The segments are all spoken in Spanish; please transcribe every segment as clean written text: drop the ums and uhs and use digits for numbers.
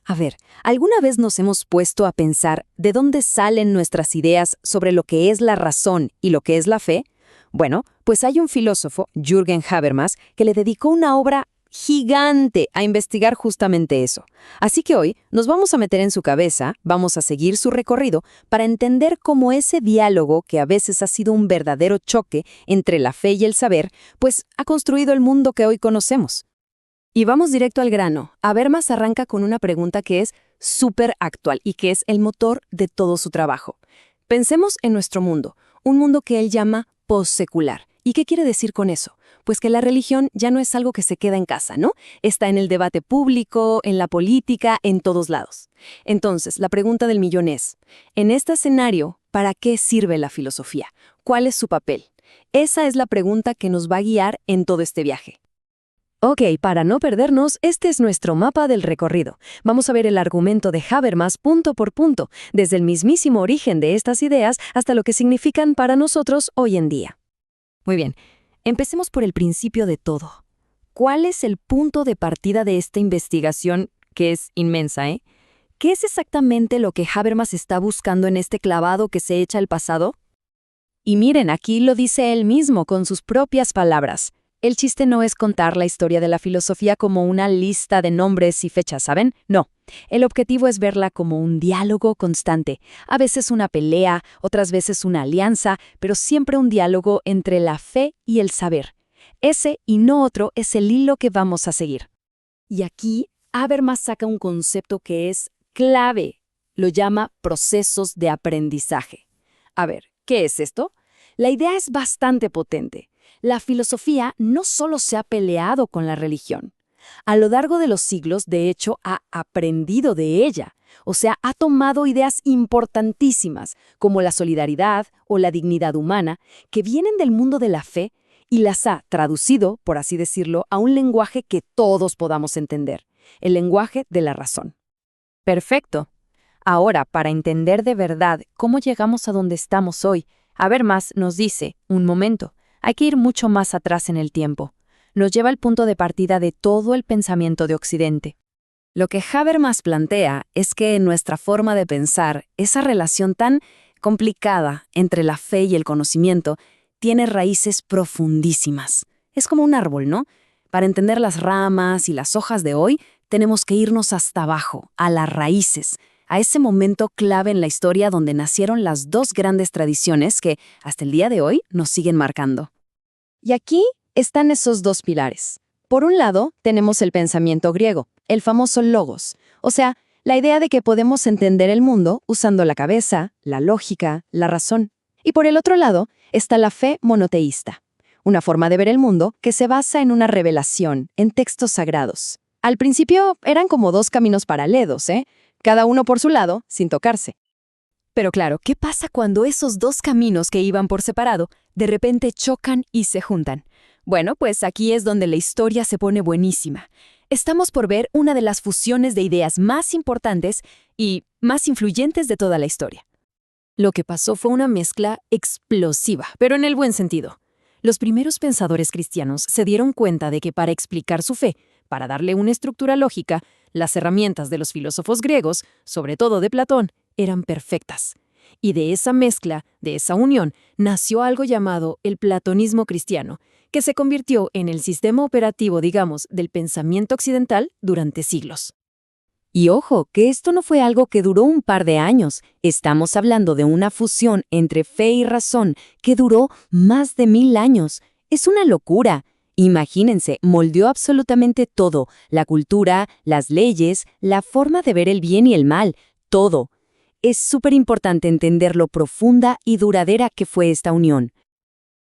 A ver, ¿alguna vez nos hemos puesto a pensar de dónde salen nuestras ideas sobre lo que es la razón y lo que es la fe? Bueno, pues hay un filósofo, Jürgen Habermas, que le dedicó una obra gigante a investigar justamente eso. Así que hoy nos vamos a meter en su cabeza, vamos a seguir su recorrido para entender cómo ese diálogo, que a veces ha sido un verdadero choque entre la fe y el saber, pues ha construido el mundo que hoy conocemos. Y vamos directo al grano. Habermas arranca con una pregunta que es súper actual y que es el motor de todo su trabajo. Pensemos en nuestro mundo, un mundo que él llama postsecular. ¿Y qué quiere decir con eso? Pues que la religión ya no es algo que se queda en casa, ¿no? Está en el debate público, en la política, en todos lados. Entonces, la pregunta del millón es, en este escenario, ¿para qué sirve la filosofía? ¿Cuál es su papel? Esa es la pregunta que nos va a guiar en todo este viaje. Ok, para no perdernos, este es nuestro mapa del recorrido. Vamos a ver el argumento de Habermas punto por punto, desde el mismísimo origen de estas ideas hasta lo que significan para nosotros hoy en día. Muy bien, empecemos por el principio de todo. ¿Cuál es el punto de partida de esta investigación, que es inmensa, eh? ¿Qué es exactamente lo que Habermas está buscando en este clavado que se echa al pasado? Y miren, aquí lo dice él mismo con sus propias palabras. El chiste no es contar la historia de la filosofía como una lista de nombres y fechas, ¿saben? No. El objetivo es verla como un diálogo constante. A veces una pelea, otras veces una alianza, pero siempre un diálogo entre la fe y el saber. Ese y no otro es el hilo que vamos a seguir. Y aquí, Habermas saca un concepto que es clave. Lo llama procesos de aprendizaje. A ver, ¿qué es esto? La idea es bastante potente. La filosofía no solo se ha peleado con la religión. A lo largo de los siglos, de hecho, ha aprendido de ella. O sea, ha tomado ideas importantísimas, como la solidaridad o la dignidad humana, que vienen del mundo de la fe, y las ha traducido, por así decirlo, a un lenguaje que todos podamos entender, el lenguaje de la razón. Perfecto. Ahora, para entender de verdad cómo llegamos a donde estamos hoy, Habermas nos dice, un momento, hay que ir mucho más atrás en el tiempo. Nos lleva al punto de partida de todo el pensamiento de Occidente. Lo que Habermas plantea es que en nuestra forma de pensar, esa relación tan complicada entre la fe y el conocimiento tiene raíces profundísimas. Es como un árbol, ¿no? Para entender las ramas y las hojas de hoy, tenemos que irnos hasta abajo, a las raíces, a ese momento clave en la historia donde nacieron las dos grandes tradiciones que, hasta el día de hoy, nos siguen marcando. Y aquí están esos dos pilares. Por un lado, tenemos el pensamiento griego, el famoso logos, o sea, la idea de que podemos entender el mundo usando la cabeza, la lógica, la razón. Y por el otro lado, está la fe monoteísta, una forma de ver el mundo que se basa en una revelación, en textos sagrados. Al principio eran como dos caminos paralelos, cada uno por su lado, sin tocarse. Pero claro, ¿qué pasa cuando esos dos caminos que iban por separado de repente chocan y se juntan? Bueno, pues aquí es donde la historia se pone buenísima. Estamos por ver una de las fusiones de ideas más importantes y más influyentes de toda la historia. Lo que pasó fue una mezcla explosiva, pero en el buen sentido. Los primeros pensadores cristianos se dieron cuenta de que para explicar su fe, para darle una estructura lógica, las herramientas de los filósofos griegos, sobre todo de Platón, eran perfectas. Y de esa mezcla, de esa unión, nació algo llamado el platonismo cristiano, que se convirtió en el sistema operativo, digamos, del pensamiento occidental durante siglos. Y ojo, que esto no fue algo que duró un par de años. Estamos hablando de una fusión entre fe y razón que duró más de 1000 años. Es una locura. Imagínense, moldeó absolutamente todo, la cultura, las leyes, la forma de ver el bien y el mal, todo. Es súper importante entender lo profunda y duradera que fue esta unión.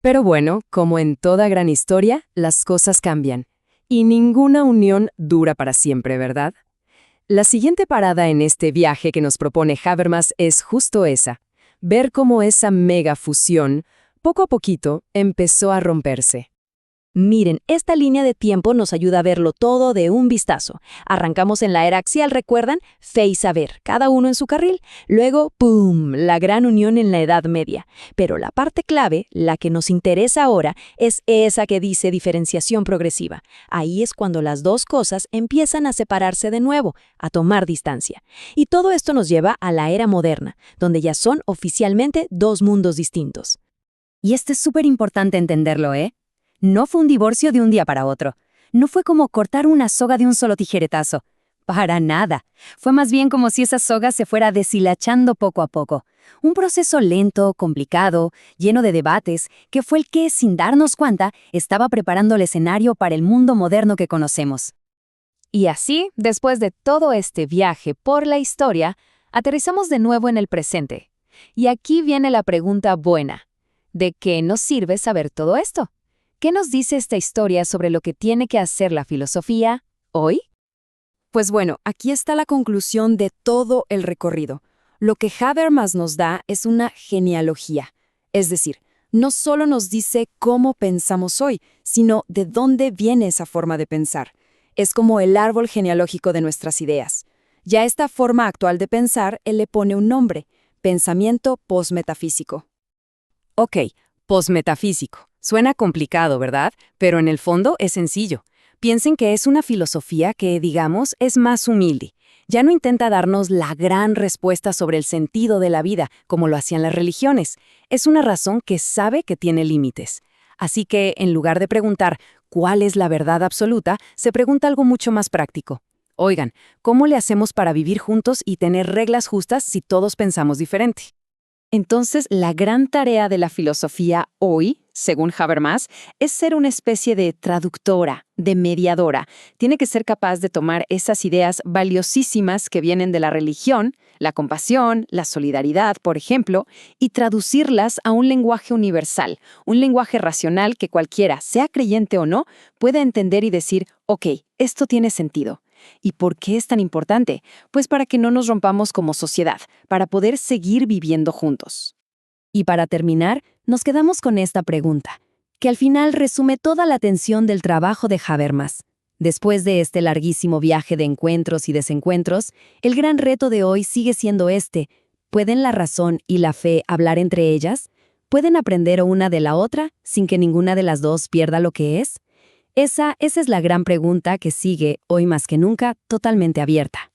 Pero bueno, como en toda gran historia, las cosas cambian. Y ninguna unión dura para siempre, ¿verdad? La siguiente parada en este viaje que nos propone Habermas es justo esa, ver cómo esa mega fusión, poco a poquito, empezó a romperse. Miren, esta línea de tiempo nos ayuda a verlo todo de un vistazo. Arrancamos en la era axial, ¿recuerdan? Fe y saber, cada uno en su carril. Luego, ¡pum!, la gran unión en la Edad Media. Pero la parte clave, la que nos interesa ahora, es esa que dice diferenciación progresiva. Ahí es cuando las dos cosas empiezan a separarse de nuevo, a tomar distancia. Y todo esto nos lleva a la era moderna, donde ya son oficialmente dos mundos distintos. Y es súper importante entenderlo, ¿eh? No fue un divorcio de un día para otro. No fue como cortar una soga de un solo tijeretazo. Para nada. Fue más bien como si esa soga se fuera deshilachando poco a poco. Un proceso lento, complicado, lleno de debates, que fue el que, sin darnos cuenta, estaba preparando el escenario para el mundo moderno que conocemos. Y así, después de todo este viaje por la historia, aterrizamos de nuevo en el presente. Y aquí viene la pregunta buena. ¿De qué nos sirve saber todo esto? ¿Qué nos dice esta historia sobre lo que tiene que hacer la filosofía hoy? Pues bueno, aquí está la conclusión de todo el recorrido. Lo que Habermas nos da es una genealogía. Es decir, no solo nos dice cómo pensamos hoy, sino de dónde viene esa forma de pensar. Es como el árbol genealógico de nuestras ideas. Ya a esta forma actual de pensar, él le pone un nombre: pensamiento posmetafísico. Ok, posmetafísico. Suena complicado, ¿verdad? Pero en el fondo es sencillo. Piensen que es una filosofía que, digamos, es más humilde. Ya no intenta darnos la gran respuesta sobre el sentido de la vida, como lo hacían las religiones. Es una razón que sabe que tiene límites. Así que, en lugar de preguntar ¿cuál es la verdad absoluta?, se pregunta algo mucho más práctico. Oigan, ¿cómo le hacemos para vivir juntos y tener reglas justas si todos pensamos diferente? Entonces, la gran tarea de la filosofía hoy, según Habermas, es ser una especie de traductora, de mediadora. Tiene que ser capaz de tomar esas ideas valiosísimas que vienen de la religión, la compasión, la solidaridad, por ejemplo, y traducirlas a un lenguaje universal, un lenguaje racional que cualquiera, sea creyente o no, pueda entender y decir, ok, esto tiene sentido. ¿Y por qué es tan importante? Pues para que no nos rompamos como sociedad, para poder seguir viviendo juntos. Y para terminar, nos quedamos con esta pregunta, que al final resume toda la atención del trabajo de Habermas. Después de este larguísimo viaje de encuentros y desencuentros, el gran reto de hoy sigue siendo este: ¿pueden la razón y la fe hablar entre ellas? ¿Pueden aprender una de la otra sin que ninguna de las dos pierda lo que es? Esa es la gran pregunta que sigue, hoy más que nunca, totalmente abierta.